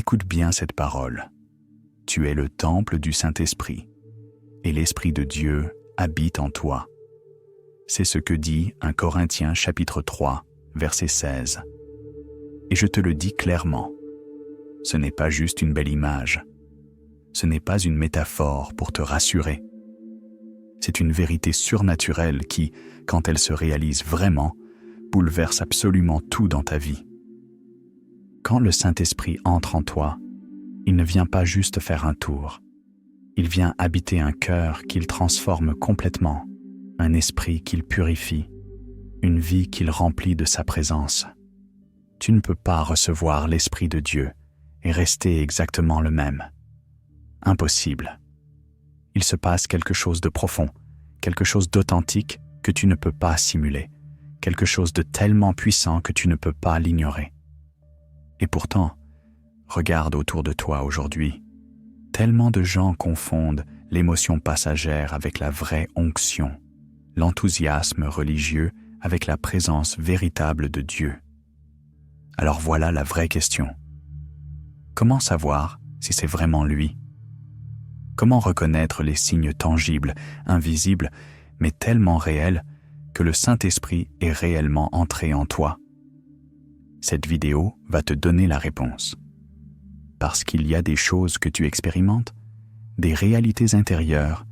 Écoute bien cette parole. Tu es le temple du Saint-Esprit, et l'Esprit de Dieu habite en toi. C'est ce que dit 1 Corinthiens chapitre 3, verset 16. Et je te le dis clairement, ce n'est pas juste une belle image, ce n'est pas une métaphore pour te rassurer. C'est une vérité surnaturelle qui, quand elle se réalise vraiment, bouleverse absolument tout dans ta vie. Quand le Saint-Esprit entre en toi, il ne vient pas juste faire un tour. Il vient habiter un cœur qu'il transforme complètement, un esprit qu'il purifie, une vie qu'il remplit de sa présence. Tu ne peux pas recevoir l'Esprit de Dieu et rester exactement le même. Impossible. Il se passe quelque chose de profond, quelque chose d'authentique que tu ne peux pas simuler, quelque chose de tellement puissant que tu ne peux pas l'ignorer. Et pourtant, regarde autour de toi aujourd'hui. Tellement de gens confondent l'émotion passagère avec la vraie onction, l'enthousiasme religieux avec la présence véritable de Dieu. Alors voilà la vraie question. Comment savoir si c'est vraiment lui? Comment reconnaître les signes tangibles, invisibles, mais tellement réels que le Saint-Esprit est réellement entré en toi? Cette vidéo va te donner la réponse. Parce qu'il y a des choses que tu expérimentes, des réalités intérieures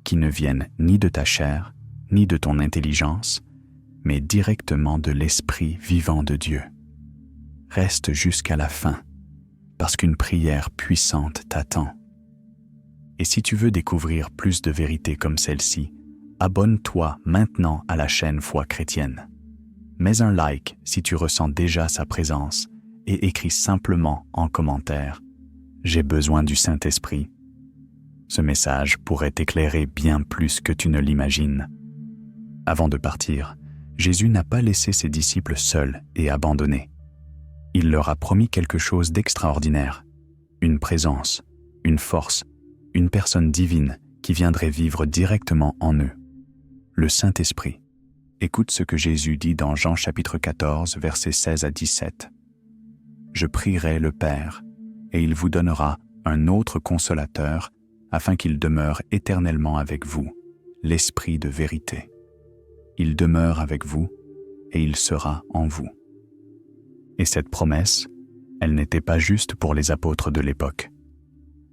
qui ne viennent ni de ta chair, ni de ton intelligence, mais directement de l'Esprit vivant de Dieu. Reste jusqu'à la fin, parce qu'une prière puissante t'attend. Et si tu veux découvrir plus de vérités comme celle-ci, abonne-toi maintenant à la chaîne Foi Chrétienne. Mets un like si tu ressens déjà sa présence et écris simplement en commentaire « J'ai besoin du Saint-Esprit ». Ce message pourrait t'éclairer bien plus que tu ne l'imagines. Avant de partir, Jésus n'a pas laissé ses disciples seuls et abandonnés. Il leur a promis quelque chose d'extraordinaire, une présence, une force, une personne divine qui viendrait vivre directement en eux, le Saint-Esprit. Écoute ce que Jésus dit dans Jean chapitre 14, versets 16 à 17. « Je prierai le Père, et il vous donnera un autre consolateur, afin qu'il demeure éternellement avec vous, l'Esprit de vérité. Il demeure avec vous, et il sera en vous. » Et cette promesse, elle n'était pas juste pour les apôtres de l'époque.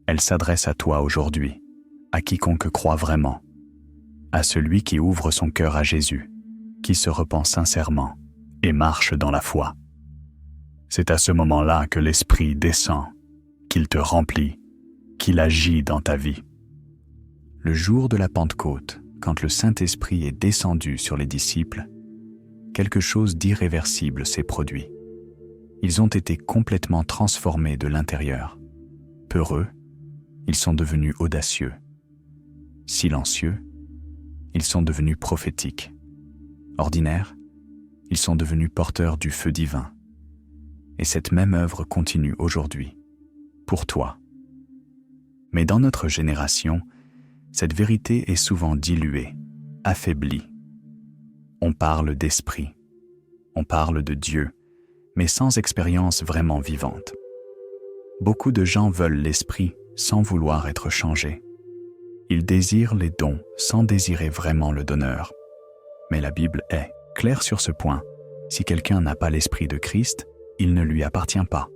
Elle s'adresse à toi aujourd'hui, à quiconque croit vraiment, à celui qui ouvre son cœur à Jésus, qui se repent sincèrement et marche dans la foi. C'est à ce moment-là que l'Esprit descend, qu'il te remplit, qu'il agit dans ta vie. Le jour de la Pentecôte, quand le Saint-Esprit est descendu sur les disciples, quelque chose d'irréversible s'est produit. Ils ont été complètement transformés de l'intérieur. Peureux, ils sont devenus audacieux. Silencieux, ils sont devenus prophétiques. Ordinaires, ils sont devenus porteurs du feu divin. Et cette même œuvre continue aujourd'hui, pour toi. Mais dans notre génération, cette vérité est souvent diluée, affaiblie. On parle d'esprit, on parle de Dieu, mais sans expérience vraiment vivante. Beaucoup de gens veulent l'esprit sans vouloir être changés. Ils désirent les dons sans désirer vraiment le donneur. Mais la Bible est claire sur ce point. Si quelqu'un n'a pas l'Esprit de Christ, il ne lui appartient pas.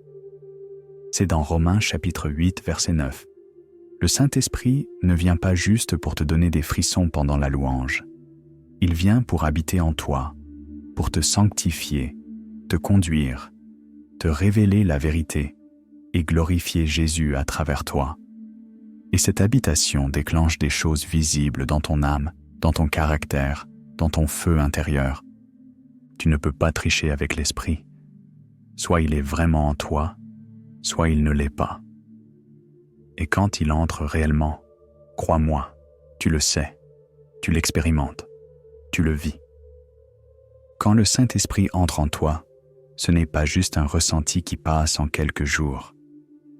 C'est dans Romains chapitre 8, verset 9. Le Saint-Esprit ne vient pas juste pour te donner des frissons pendant la louange. Il vient pour habiter en toi, pour te sanctifier, te conduire, te révéler la vérité et glorifier Jésus à travers toi. Et cette habitation déclenche des choses visibles dans ton âme, dans ton caractère, dans ton feu intérieur. Tu ne peux pas tricher avec l'Esprit. Soit il est vraiment en toi, soit il ne l'est pas. Et quand il entre réellement, crois-moi, tu le sais, tu l'expérimentes, tu le vis. Quand le Saint-Esprit entre en toi, ce n'est pas juste un ressenti qui passe en quelques jours.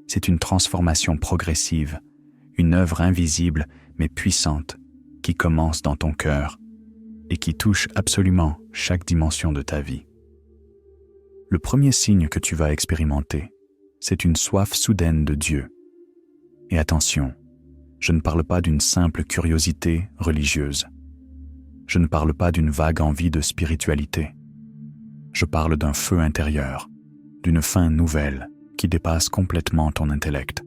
C'est une transformation progressive, une œuvre invisible mais puissante qui commence dans ton cœur et qui touche absolument chaque dimension de ta vie. Le premier signe que tu vas expérimenter, c'est une soif soudaine de Dieu. Et attention, je ne parle pas d'une simple curiosité religieuse. Je ne parle pas d'une vague envie de spiritualité. Je parle d'un feu intérieur, d'une faim nouvelle qui dépasse complètement ton intellect.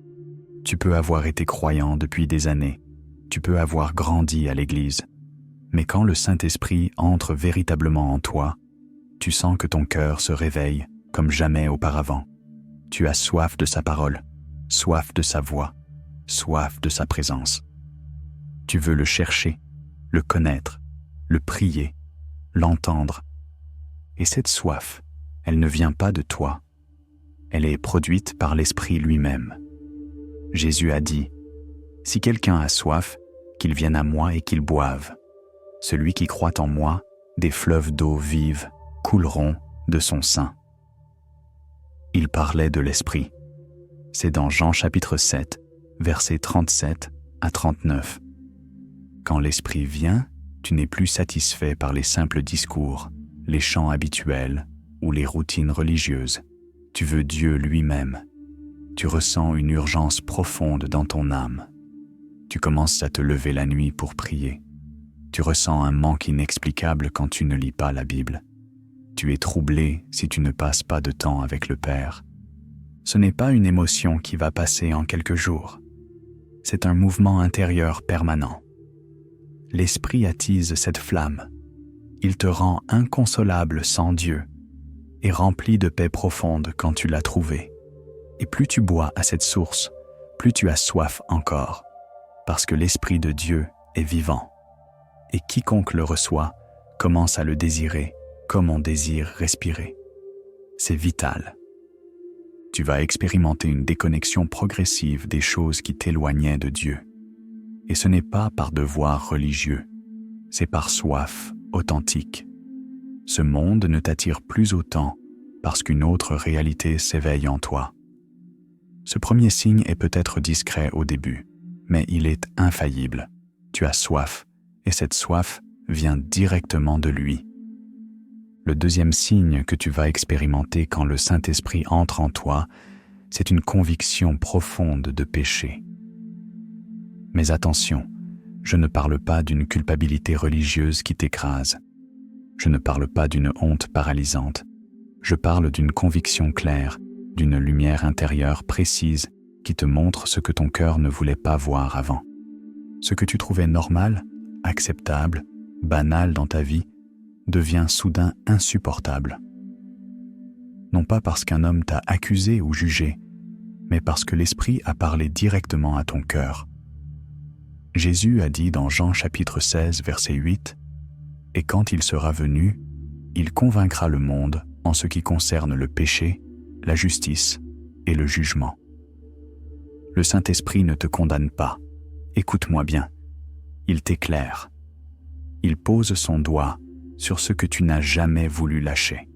Tu peux avoir été croyant depuis des années, tu peux avoir grandi à l'église, mais quand le Saint-Esprit entre véritablement en toi, tu sens que ton cœur se réveille comme jamais auparavant. Tu as soif de sa parole, soif de sa voix, soif de sa présence. Tu veux le chercher, le connaître, le prier, l'entendre. Et cette soif, elle ne vient pas de toi. Elle est produite par l'Esprit lui-même. Jésus a dit, « Si quelqu'un a soif, qu'il vienne à moi et qu'il boive. Celui qui croit en moi, des fleuves d'eau vive couleront de son sein. » Il parlait de l'Esprit. C'est dans Jean chapitre 7, versets 37 à 39. Quand l'Esprit vient, tu n'es plus satisfait par les simples discours, les chants habituels ou les routines religieuses. Tu veux Dieu lui-même. Tu ressens une urgence profonde dans ton âme. Tu commences à te lever la nuit pour prier. Tu ressens un manque inexplicable quand tu ne lis pas la Bible. Tu es troublé si tu ne passes pas de temps avec le Père. Ce n'est pas une émotion qui va passer en quelques jours. C'est un mouvement intérieur permanent. L'Esprit attise cette flamme. Il te rend inconsolable sans Dieu et rempli de paix profonde quand tu l'as trouvé. Et plus tu bois à cette source, plus tu as soif encore, parce que l'Esprit de Dieu est vivant. Et quiconque le reçoit commence à le désirer comme on désire respirer. C'est vital. Tu vas expérimenter une déconnexion progressive des choses qui t'éloignaient de Dieu. Et ce n'est pas par devoir religieux, c'est par soif authentique. Ce monde ne t'attire plus autant parce qu'une autre réalité s'éveille en toi. Ce premier signe est peut-être discret au début, mais il est infaillible. Tu as soif, et cette soif vient directement de lui. Le deuxième signe que tu vas expérimenter quand le Saint-Esprit entre en toi, c'est une conviction profonde de péché. Mais attention, je ne parle pas d'une culpabilité religieuse qui t'écrase. Je ne parle pas d'une honte paralysante. Je parle d'une conviction claire, d'une lumière intérieure précise qui te montre ce que ton cœur ne voulait pas voir avant. Ce que tu trouvais normal, acceptable, banal dans ta vie, devient soudain insupportable. Non pas parce qu'un homme t'a accusé ou jugé, mais parce que l'Esprit a parlé directement à ton cœur. Jésus a dit dans Jean chapitre 16, verset 8, « Et quand il sera venu, il convaincra le monde en ce qui concerne le péché, la justice et le jugement. » Le Saint-Esprit ne te condamne pas. Écoute-moi bien. Il t'éclaire. Il pose son doigt sur ce que tu n'as jamais voulu lâcher.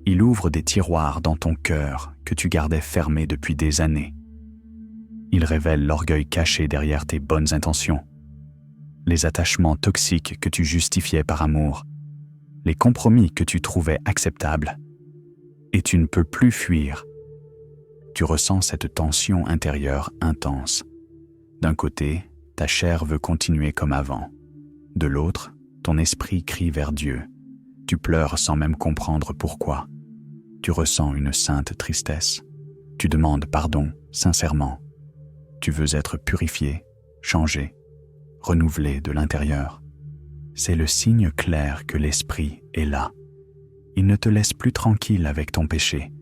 Il ouvre des tiroirs dans ton cœur que tu gardais fermés depuis des années. Il révèle l'orgueil caché derrière tes bonnes intentions, les attachements toxiques que tu justifiais par amour, les compromis que tu trouvais acceptables. Et tu ne peux plus fuir. Tu ressens cette tension intérieure intense. D'un côté, ta chair veut continuer comme avant. De l'autre, ton esprit crie vers Dieu. Tu pleures sans même comprendre pourquoi. Tu ressens une sainte tristesse. Tu demandes pardon sincèrement. Tu veux être purifié, changé, renouvelé de l'intérieur. C'est le signe clair que l'Esprit est là. Il ne te laisse plus tranquille avec ton péché.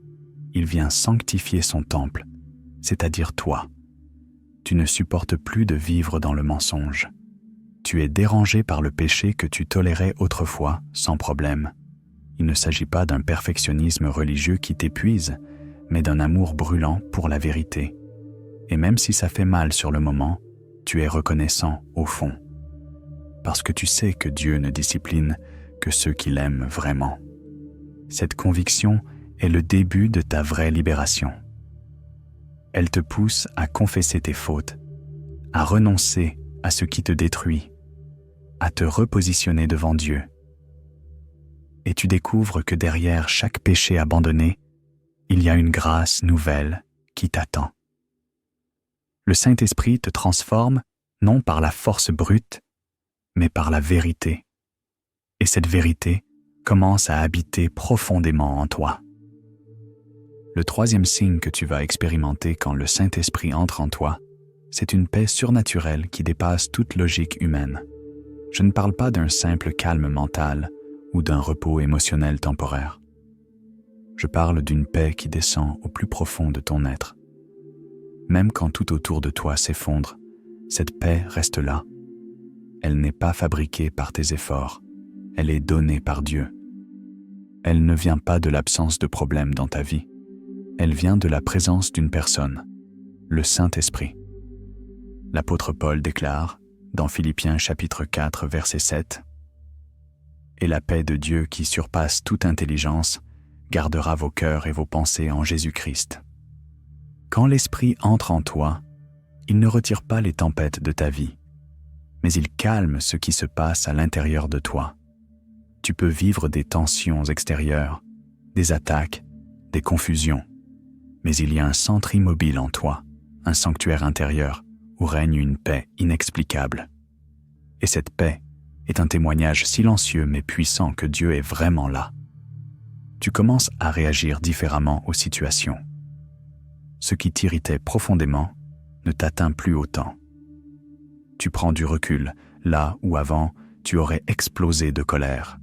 Il vient sanctifier son temple, c'est-à-dire toi. Tu ne supportes plus de vivre dans le mensonge. Tu es dérangé par le péché que tu tolérais autrefois sans problème. Il ne s'agit pas d'un perfectionnisme religieux qui t'épuise, mais d'un amour brûlant pour la vérité. Et même si ça fait mal sur le moment, tu es reconnaissant au fond. Parce que tu sais que Dieu ne discipline que ceux qui l'aiment vraiment. Cette conviction est le début de ta vraie libération. Elle te pousse à confesser tes fautes, à renoncer à ce qui te détruit, à te repositionner devant Dieu. Et tu découvres que derrière chaque péché abandonné, il y a une grâce nouvelle qui t'attend. Le Saint-Esprit te transforme non par la force brute, mais par la vérité. Et cette vérité commence à habiter profondément en toi. Le troisième signe que tu vas expérimenter quand le Saint-Esprit entre en toi, c'est une paix surnaturelle qui dépasse toute logique humaine. Je ne parle pas d'un simple calme mental ou d'un repos émotionnel temporaire. Je parle d'une paix qui descend au plus profond de ton être. Même quand tout autour de toi s'effondre, cette paix reste là. Elle n'est pas fabriquée par tes efforts, elle est donnée par Dieu. Elle ne vient pas de l'absence de problèmes dans ta vie, elle vient de la présence d'une personne, le Saint-Esprit. L'apôtre Paul déclare, dans Philippiens chapitre 4, verset 7, « Et la paix de Dieu qui surpasse toute intelligence gardera vos cœurs et vos pensées en Jésus-Christ. » Quand l'Esprit entre en toi, il ne retire pas les tempêtes de ta vie, mais il calme ce qui se passe à l'intérieur de toi. Tu peux vivre des tensions extérieures, des attaques, des confusions, mais il y a un centre immobile en toi, un sanctuaire intérieur où règne une paix inexplicable. Et cette paix est un témoignage silencieux mais puissant que Dieu est vraiment là. Tu commences à réagir différemment aux situations. Ce qui t'irritait profondément ne t'atteint plus autant. Tu prends du recul, là où avant tu aurais explosé de colère.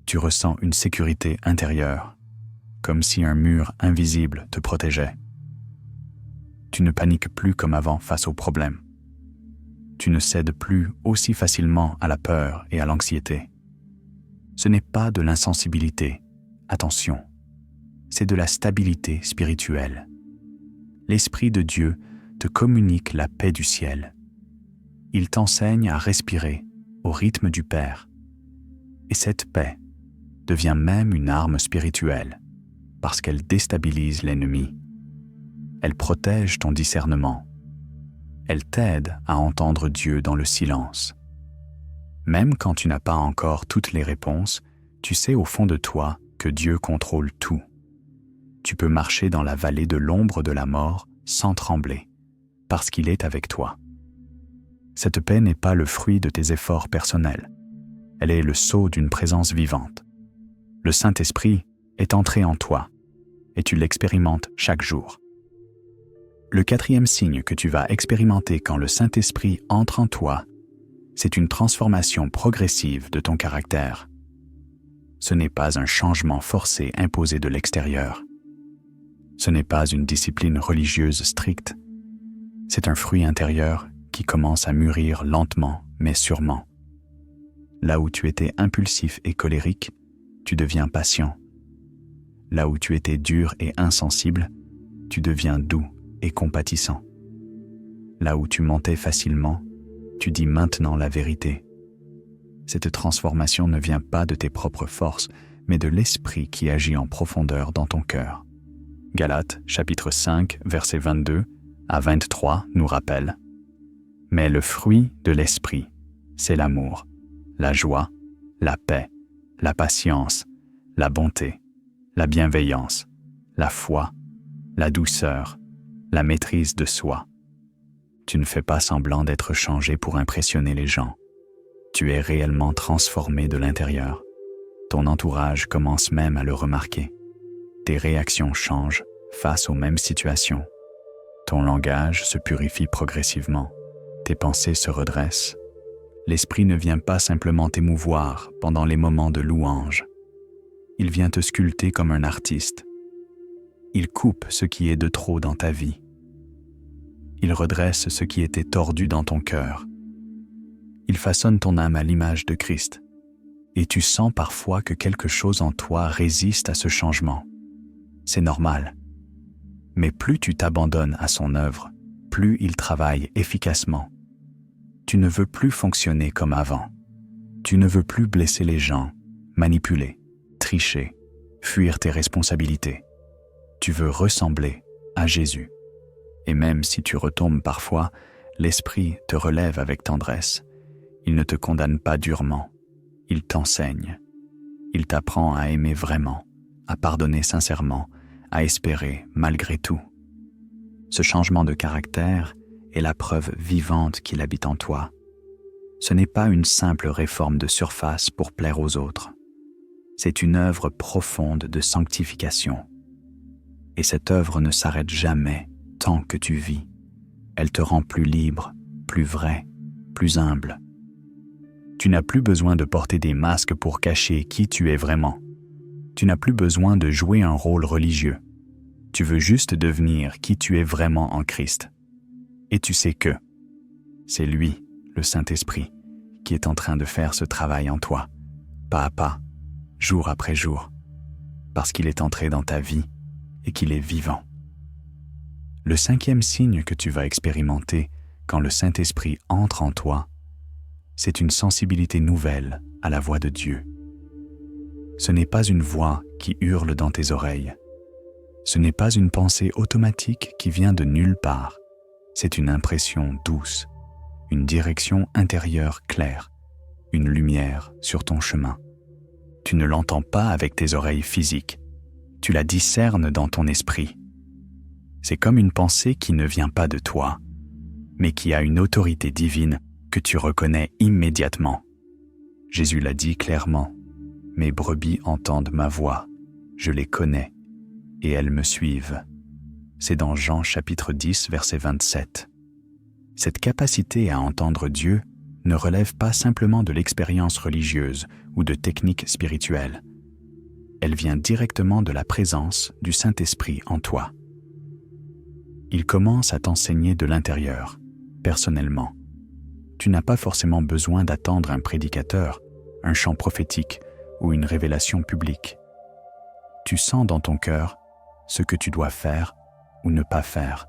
Tu ressens une sécurité intérieure, comme si un mur invisible te protégeait. Tu ne paniques plus comme avant face aux problèmes. Tu ne cèdes plus aussi facilement à la peur et à l'anxiété. Ce n'est pas de l'insensibilité, attention, c'est de la stabilité spirituelle. L'Esprit de Dieu te communique la paix du ciel. Il t'enseigne à respirer au rythme du Père. Et cette paix devient même une arme spirituelle, parce qu'elle déstabilise l'ennemi. Elle protège ton discernement. Elle t'aide à entendre Dieu dans le silence. Même quand tu n'as pas encore toutes les réponses, tu sais au fond de toi que Dieu contrôle tout. Tu peux marcher dans la vallée de l'ombre de la mort sans trembler, parce qu'il est avec toi. Cette paix n'est pas le fruit de tes efforts personnels. Elle est le sceau d'une présence vivante. Le Saint-Esprit est entré en toi, et tu l'expérimentes chaque jour. Le quatrième signe que tu vas expérimenter quand le Saint-Esprit entre en toi, c'est une transformation progressive de ton caractère. Ce n'est pas un changement forcé imposé de l'extérieur. Ce n'est pas une discipline religieuse stricte. C'est un fruit intérieur qui commence à mûrir lentement mais sûrement. Là où tu étais impulsif et colérique, tu deviens patient. Là où tu étais dur et insensible, tu deviens doux et compatissant. Là où tu mentais facilement, tu dis maintenant la vérité. Cette transformation ne vient pas de tes propres forces, mais de l'Esprit qui agit en profondeur dans ton cœur. Galates, chapitre 5, versets 22 à 23 nous rappelle « Mais le fruit de l'Esprit, c'est l'amour, la joie, la paix, la patience, la bonté, la bienveillance, la foi, la douceur, la maîtrise de soi. Tu ne fais pas semblant d'être changé pour impressionner les gens. Tu es réellement transformé de l'intérieur. Ton entourage commence même à le remarquer. Tes réactions changent face aux mêmes situations. Ton langage se purifie progressivement. Tes pensées se redressent. L'Esprit ne vient pas simplement t'émouvoir pendant les moments de louange. Il vient te sculpter comme un artiste. Il coupe ce qui est de trop dans ta vie. Il redresse ce qui était tordu dans ton cœur. Il façonne ton âme à l'image de Christ. Et tu sens parfois que quelque chose en toi résiste à ce changement. C'est normal. Mais plus tu t'abandonnes à son œuvre, plus il travaille efficacement. Tu ne veux plus fonctionner comme avant. Tu ne veux plus blesser les gens, manipuler, tricher, fuir tes responsabilités. Tu veux ressembler à Jésus. Et même si tu retombes parfois, l'Esprit te relève avec tendresse. Il ne te condamne pas durement. Il t'enseigne. Il t'apprend à aimer vraiment, à pardonner sincèrement, à espérer malgré tout. Ce changement de caractère est la preuve vivante qu'il habite en toi. Ce n'est pas une simple réforme de surface pour plaire aux autres. C'est une œuvre profonde de sanctification. Et cette œuvre ne s'arrête jamais tant que tu vis. Elle te rend plus libre, plus vrai, plus humble. Tu n'as plus besoin de porter des masques pour cacher qui tu es vraiment. Tu n'as plus besoin de jouer un rôle religieux. Tu veux juste devenir qui tu es vraiment en Christ. Et tu sais que c'est lui, le Saint-Esprit, qui est en train de faire ce travail en toi, pas à pas, jour après jour, parce qu'il est entré dans ta vie et qu'il est vivant. Le 5e signe que tu vas expérimenter quand le Saint-Esprit entre en toi, c'est une sensibilité nouvelle à la voix de Dieu. Ce n'est pas une voix qui hurle dans tes oreilles. Ce n'est pas une pensée automatique qui vient de nulle part. C'est une impression douce, une direction intérieure claire, une lumière sur ton chemin. Tu ne l'entends pas avec tes oreilles physiques. Tu la discernes dans ton esprit. C'est comme une pensée qui ne vient pas de toi, mais qui a une autorité divine que tu reconnais immédiatement. Jésus l'a dit clairement, « Mes brebis entendent ma voix, je les connais, et elles me suivent. » C'est dans Jean chapitre 10, verset 27. Cette capacité à entendre Dieu ne relève pas simplement de l'expérience religieuse ou de techniques spirituelles. Elle vient directement de la présence du Saint-Esprit en toi. Il commence à t'enseigner de l'intérieur, personnellement. Tu n'as pas forcément besoin d'attendre un prédicateur, un chant prophétique ou une révélation publique. Tu sens dans ton cœur ce que tu dois faire ou ne pas faire.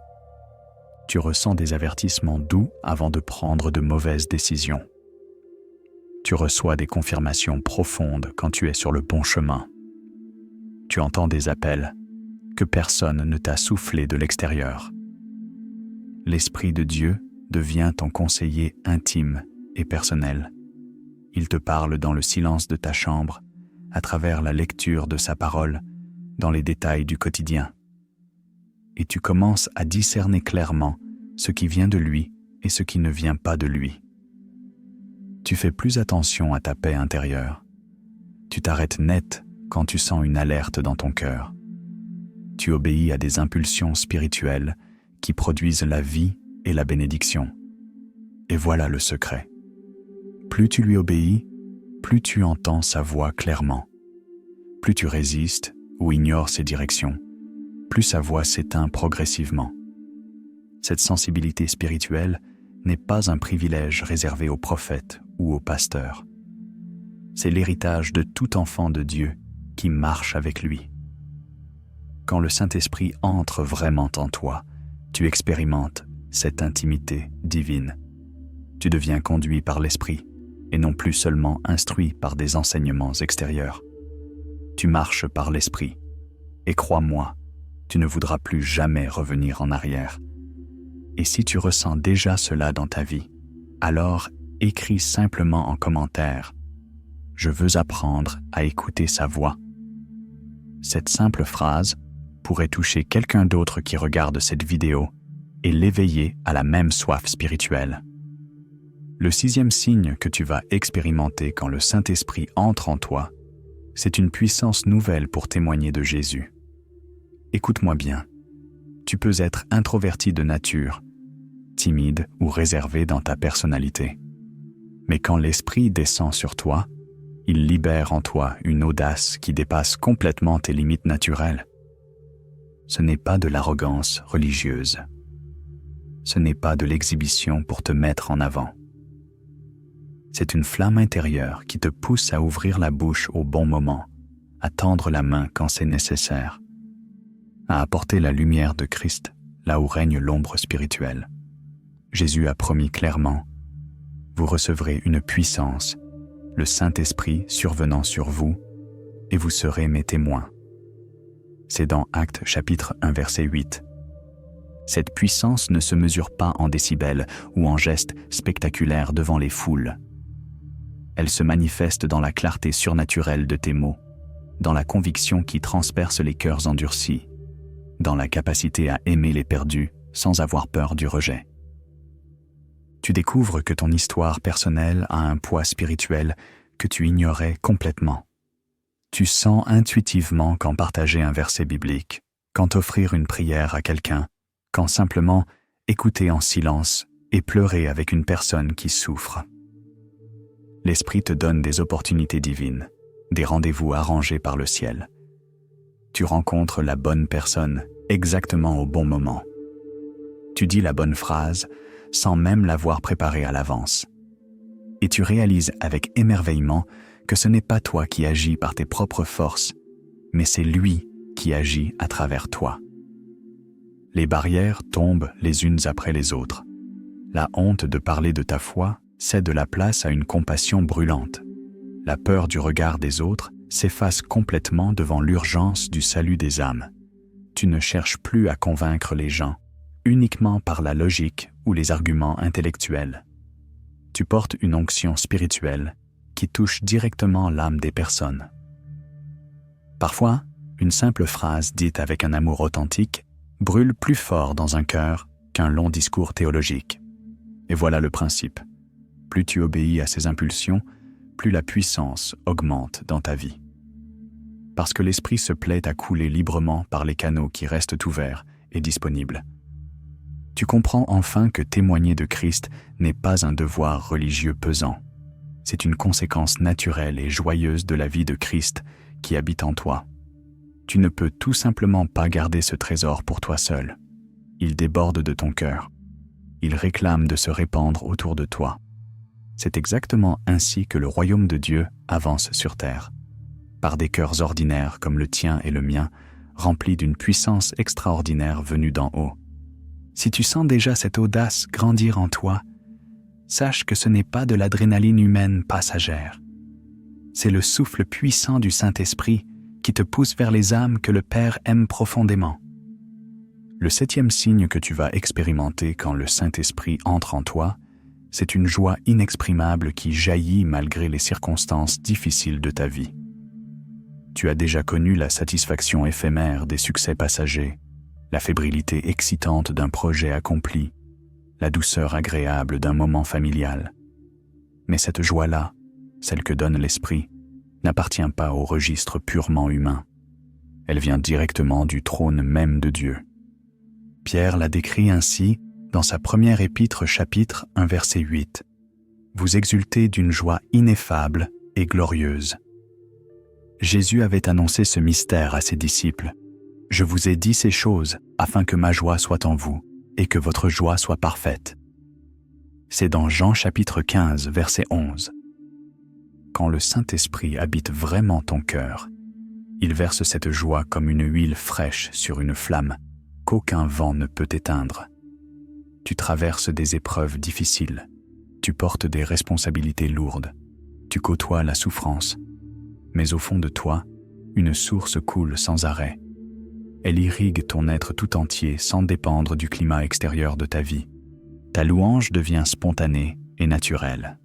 Tu ressens des avertissements doux avant de prendre de mauvaises décisions. Tu reçois des confirmations profondes quand tu es sur le bon chemin. Tu entends des appels que personne ne t'a soufflé de l'extérieur. L'Esprit de Dieu devient ton conseiller intime et personnel. Il te parle dans le silence de ta chambre, à travers la lecture de sa parole, dans les détails du quotidien. Et tu commences à discerner clairement ce qui vient de lui et ce qui ne vient pas de lui. Tu fais plus attention à ta paix intérieure. Tu t'arrêtes net quand tu sens une alerte dans ton cœur. Tu obéis à des impulsions spirituelles qui produisent la vie et la bénédiction. Et voilà le secret. Plus tu lui obéis, plus tu entends sa voix clairement. Plus tu résistes ou ignores ses directions, plus sa voix s'éteint progressivement. Cette sensibilité spirituelle n'est pas un privilège réservé aux prophètes ou aux pasteurs. C'est l'héritage de tout enfant de Dieu qui marche avec lui. Quand le Saint-Esprit entre vraiment en toi, tu expérimentes cette intimité divine. Tu deviens conduit par l'Esprit et non plus seulement instruit par des enseignements extérieurs. Tu marches par l'Esprit et crois-moi, tu ne voudras plus jamais revenir en arrière. Et si tu ressens déjà cela dans ta vie, alors écris simplement en commentaire « Je veux apprendre à écouter sa voix ». Cette simple phrase pourrait toucher quelqu'un d'autre qui regarde cette vidéo et l'éveiller à la même soif spirituelle. Le 6e signe que tu vas expérimenter quand le Saint-Esprit entre en toi, c'est une puissance nouvelle pour témoigner de Jésus. Écoute-moi bien, tu peux être introverti de nature, timide ou réservé dans ta personnalité. Mais quand l'Esprit descend sur toi, il libère en toi une audace qui dépasse complètement tes limites naturelles. Ce n'est pas de l'arrogance religieuse. Ce n'est pas de l'exhibition pour te mettre en avant. C'est une flamme intérieure qui te pousse à ouvrir la bouche au bon moment, à tendre la main quand c'est nécessaire, à apporter la lumière de Christ là où règne l'ombre spirituelle. Jésus a promis clairement, « Vous recevrez une puissance, le Saint-Esprit survenant sur vous, et vous serez mes témoins. » C'est dans Actes chapitre 1 verset 8. Cette puissance ne se mesure pas en décibels ou en gestes spectaculaires devant les foules. Elle se manifeste dans la clarté surnaturelle de tes mots, dans la conviction qui transperce les cœurs endurcis dans la capacité à aimer les perdus sans avoir peur du rejet. Tu découvres que ton histoire personnelle a un poids spirituel que tu ignorais complètement. Tu sens intuitivement quand partager un verset biblique, quand offrir une prière à quelqu'un, quand simplement écouter en silence et pleurer avec une personne qui souffre. L'Esprit te donne des opportunités divines, des rendez-vous arrangés par le ciel. Tu rencontres la bonne personne exactement au bon moment. Tu dis la bonne phrase sans même l'avoir préparée à l'avance. Et tu réalises avec émerveillement que ce n'est pas toi qui agis par tes propres forces, mais c'est lui qui agit à travers toi. Les barrières tombent les unes après les autres. La honte de parler de ta foi cède la place à une compassion brûlante. La peur du regard des autres s'efface complètement devant l'urgence du salut des âmes. Tu ne cherches plus à convaincre les gens, uniquement par la logique ou les arguments intellectuels. Tu portes une onction spirituelle qui touche directement l'âme des personnes. Parfois, une simple phrase dite avec un amour authentique brûle plus fort dans un cœur qu'un long discours théologique. Et voilà le principe. Plus tu obéis à ces impulsions, plus la puissance augmente dans ta vie. Parce que l'Esprit se plaît à couler librement par les canaux qui restent ouverts et disponibles. Tu comprends enfin que témoigner de Christ n'est pas un devoir religieux pesant. C'est une conséquence naturelle et joyeuse de la vie de Christ qui habite en toi. Tu ne peux tout simplement pas garder ce trésor pour toi seul. Il déborde de ton cœur. Il réclame de se répandre autour de toi. C'est exactement ainsi que le royaume de Dieu avance sur terre, par des cœurs ordinaires comme le tien et le mien, remplis d'une puissance extraordinaire venue d'en haut. Si tu sens déjà cette audace grandir en toi, sache que ce n'est pas de l'adrénaline humaine passagère. C'est le souffle puissant du Saint-Esprit qui te pousse vers les âmes que le Père aime profondément. Le 7e signe que tu vas expérimenter quand le Saint-Esprit entre en toi, c'est une joie inexprimable qui jaillit malgré les circonstances difficiles de ta vie. Tu as déjà connu la satisfaction éphémère des succès passagers, la fébrilité excitante d'un projet accompli, la douceur agréable d'un moment familial. Mais cette joie-là, celle que donne l'Esprit, n'appartient pas au registre purement humain. Elle vient directement du trône même de Dieu. Pierre la décrit ainsi dans sa première épître chapitre 1 verset 8. Vous exultez d'une joie ineffable et glorieuse. Jésus avait annoncé ce mystère à ses disciples. Je vous ai dit ces choses afin que ma joie soit en vous et que votre joie soit parfaite. C'est dans Jean chapitre 15 verset 11. Quand le Saint-Esprit habite vraiment ton cœur, il verse cette joie comme une huile fraîche sur une flamme qu'aucun vent ne peut éteindre. Tu traverses des épreuves difficiles, tu portes des responsabilités lourdes, tu côtoies la souffrance, mais au fond de toi, une source coule sans arrêt. Elle irrigue ton être tout entier sans dépendre du climat extérieur de ta vie. Ta louange devient spontanée et naturelle.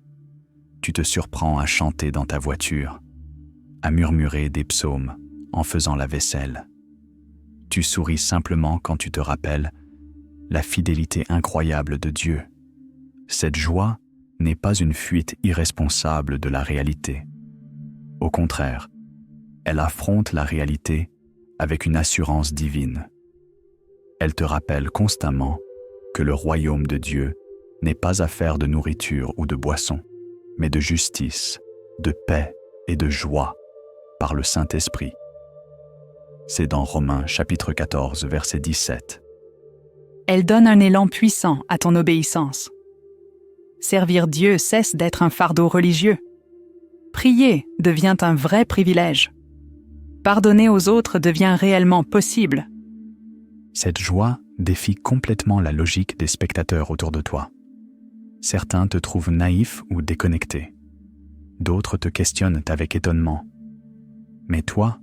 Tu te surprends à chanter dans ta voiture, à murmurer des psaumes en faisant la vaisselle. Tu souris simplement quand tu te rappelles la fidélité incroyable de Dieu. Cette joie n'est pas une fuite irresponsable de la réalité. Au contraire, elle affronte la réalité avec une assurance divine. Elle te rappelle constamment que le royaume de Dieu n'est pas affaire de nourriture ou de boisson, mais de justice, de paix et de joie par le Saint-Esprit. C'est dans Romains chapitre 14, verset 17. Elle donne un élan puissant à ton obéissance. Servir Dieu cesse d'être un fardeau religieux. Prier devient un vrai privilège. Pardonner aux autres devient réellement possible. Cette joie défie complètement la logique des spectateurs autour de toi. Certains te trouvent naïf ou déconnecté. D'autres te questionnent avec étonnement. Mais toi,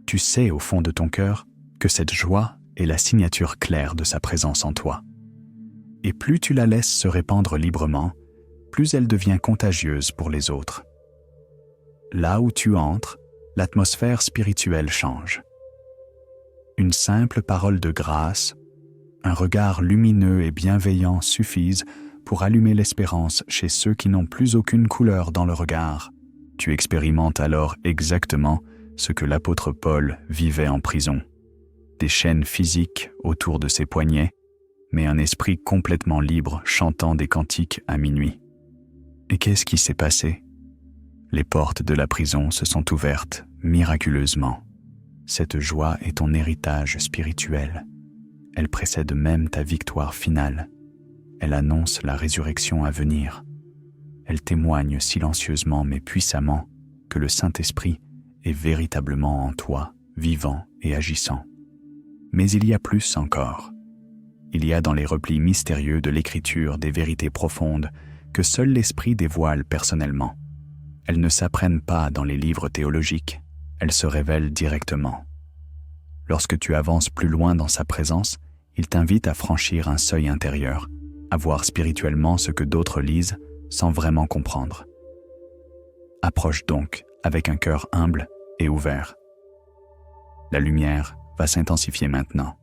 tu sais au fond de ton cœur que cette joie est la signature claire de sa présence en toi. Et plus tu la laisses se répandre librement, plus elle devient contagieuse pour les autres. Là où tu entres, l'atmosphère spirituelle change. Une simple parole de grâce, un regard lumineux et bienveillant suffisent pour allumer l'espérance chez ceux qui n'ont plus aucune couleur dans le regard. Tu expérimentes alors exactement ce que l'apôtre Paul vivait en prison. Des chaînes physiques autour de ses poignets, mais un esprit complètement libre chantant des cantiques à minuit. Et qu'est-ce qui s'est passé? Les portes de la prison se sont ouvertes miraculeusement. Cette joie est ton héritage spirituel. Elle précède même ta victoire finale. Elle annonce la résurrection à venir. Elle témoigne silencieusement mais puissamment que le Saint-Esprit est véritablement en toi, vivant et agissant. Mais il y a plus encore. Il y a dans les replis mystérieux de l'Écriture des vérités profondes que seul l'Esprit dévoile personnellement. Elles ne s'apprennent pas dans les livres théologiques, elles se révèlent directement. Lorsque tu avances plus loin dans sa présence, il t'invite à franchir un seuil intérieur, à voir spirituellement ce que d'autres lisent sans vraiment comprendre. Approche donc avec un cœur humble et ouvert. La lumière va s'intensifier maintenant.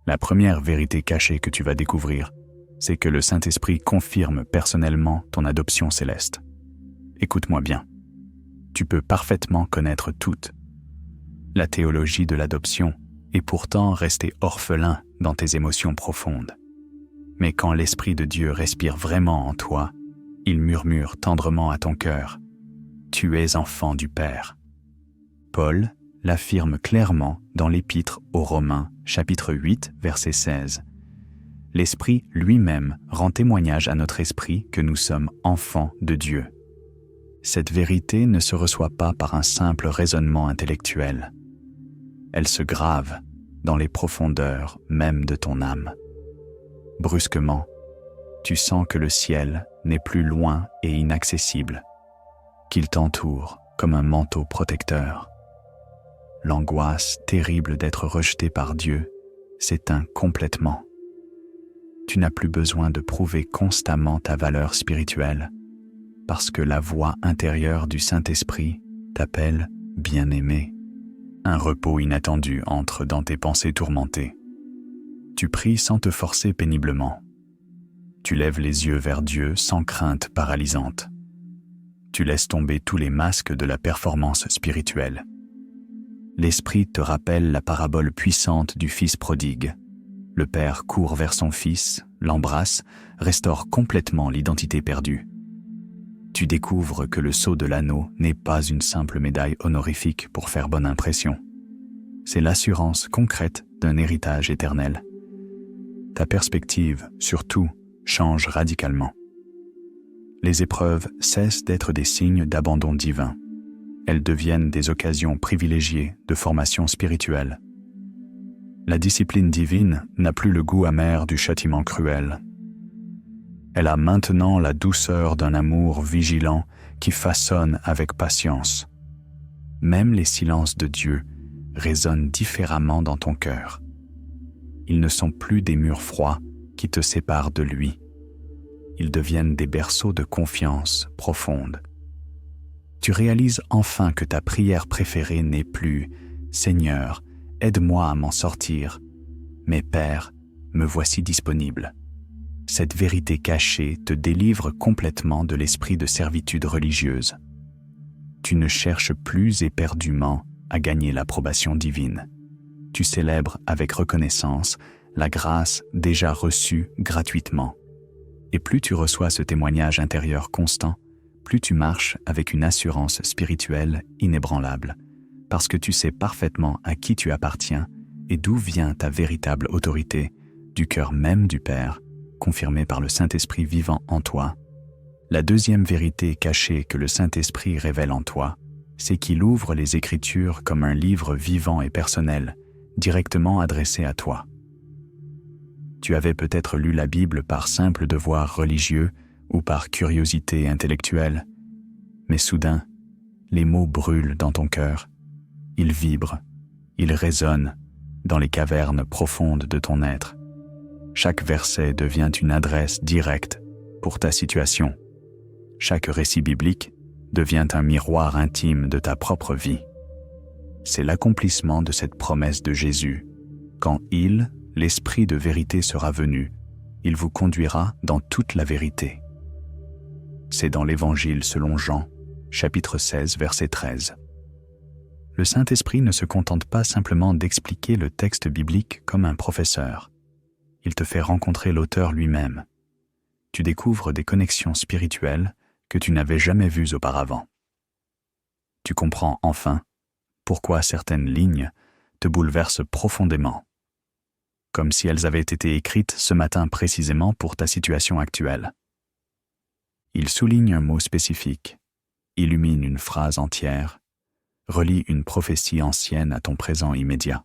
La première vérité cachée que tu vas découvrir, c'est que le Saint-Esprit confirme personnellement ton adoption céleste. Écoute-moi bien. Tu peux parfaitement connaître toute la théologie de l'adoption et pourtant rester orphelin dans tes émotions profondes. Mais quand l'Esprit de Dieu respire vraiment en toi, il murmure tendrement à ton cœur « Tu es enfant du Père ». Paul l'affirme clairement dans l'Épître aux Romains, chapitre 8, verset 16. L'Esprit lui-même rend témoignage à notre esprit que nous sommes enfants de Dieu. Cette vérité ne se reçoit pas par un simple raisonnement intellectuel. Elle se grave dans les profondeurs même de ton âme. Brusquement, tu sens que le ciel n'est plus loin et inaccessible, qu'il t'entoure comme un manteau protecteur. L'angoisse terrible d'être rejeté par Dieu s'éteint complètement. Tu n'as plus besoin de prouver constamment ta valeur spirituelle, parce que la voix intérieure du Saint-Esprit t'appelle bien-aimé. Un repos inattendu entre dans tes pensées tourmentées. Tu pries sans te forcer péniblement. Tu lèves les yeux vers Dieu sans crainte paralysante. Tu laisses tomber tous les masques de la performance spirituelle. L'Esprit te rappelle la parabole puissante du Fils prodigue. Le Père court vers son Fils, l'embrasse, restaure complètement l'identité perdue. Tu découvres que le sceau de l'anneau n'est pas une simple médaille honorifique pour faire bonne impression. C'est l'assurance concrète d'un héritage éternel. Ta perspective, surtout, change radicalement. Les épreuves cessent d'être des signes d'abandon divin. Elles deviennent des occasions privilégiées de formation spirituelle. La discipline divine n'a plus le goût amer du châtiment cruel. Elle a maintenant la douceur d'un amour vigilant qui façonne avec patience. Même les silences de Dieu résonnent différemment dans ton cœur. Ils ne sont plus des murs froids qui te séparent de lui. Ils deviennent des berceaux de confiance profonde. Tu réalises enfin que ta prière préférée n'est plus « Seigneur, aide-moi à m'en sortir », mais « Père, me voici disponible ». Cette vérité cachée te délivre complètement de l'esprit de servitude religieuse. Tu ne cherches plus éperdument à gagner l'approbation divine. Tu célèbres avec reconnaissance la grâce déjà reçue gratuitement. Et plus tu reçois ce témoignage intérieur constant, plus tu marches avec une assurance spirituelle inébranlable, parce que tu sais parfaitement à qui tu appartiens et d'où vient ta véritable autorité, du cœur même du Père, confirmée par le Saint-Esprit vivant en toi. La deuxième vérité cachée que le Saint-Esprit révèle en toi, c'est qu'il ouvre les Écritures comme un livre vivant et personnel, directement adressé à toi. Tu avais peut-être lu la Bible par simple devoir religieux ou par curiosité intellectuelle, mais soudain, les mots brûlent dans ton cœur. Ils vibrent, ils résonnent dans les cavernes profondes de ton être. Chaque verset devient une adresse directe pour ta situation. Chaque récit biblique devient un miroir intime de ta propre vie. C'est l'accomplissement de cette promesse de Jésus Quand l'Esprit de vérité sera venu, il vous conduira dans toute la vérité. C'est dans l'Évangile selon Jean, chapitre 16, verset 13. Le Saint-Esprit ne se contente pas simplement d'expliquer le texte biblique comme un professeur. Il te fait rencontrer l'auteur lui-même. Tu découvres des connexions spirituelles que tu n'avais jamais vues auparavant. Tu comprends enfin pourquoi certaines lignes te bouleversent profondément, comme si elles avaient été écrites ce matin précisément pour ta situation actuelle. Il souligne un mot spécifique, illumine une phrase entière, relie une prophétie ancienne à ton présent immédiat.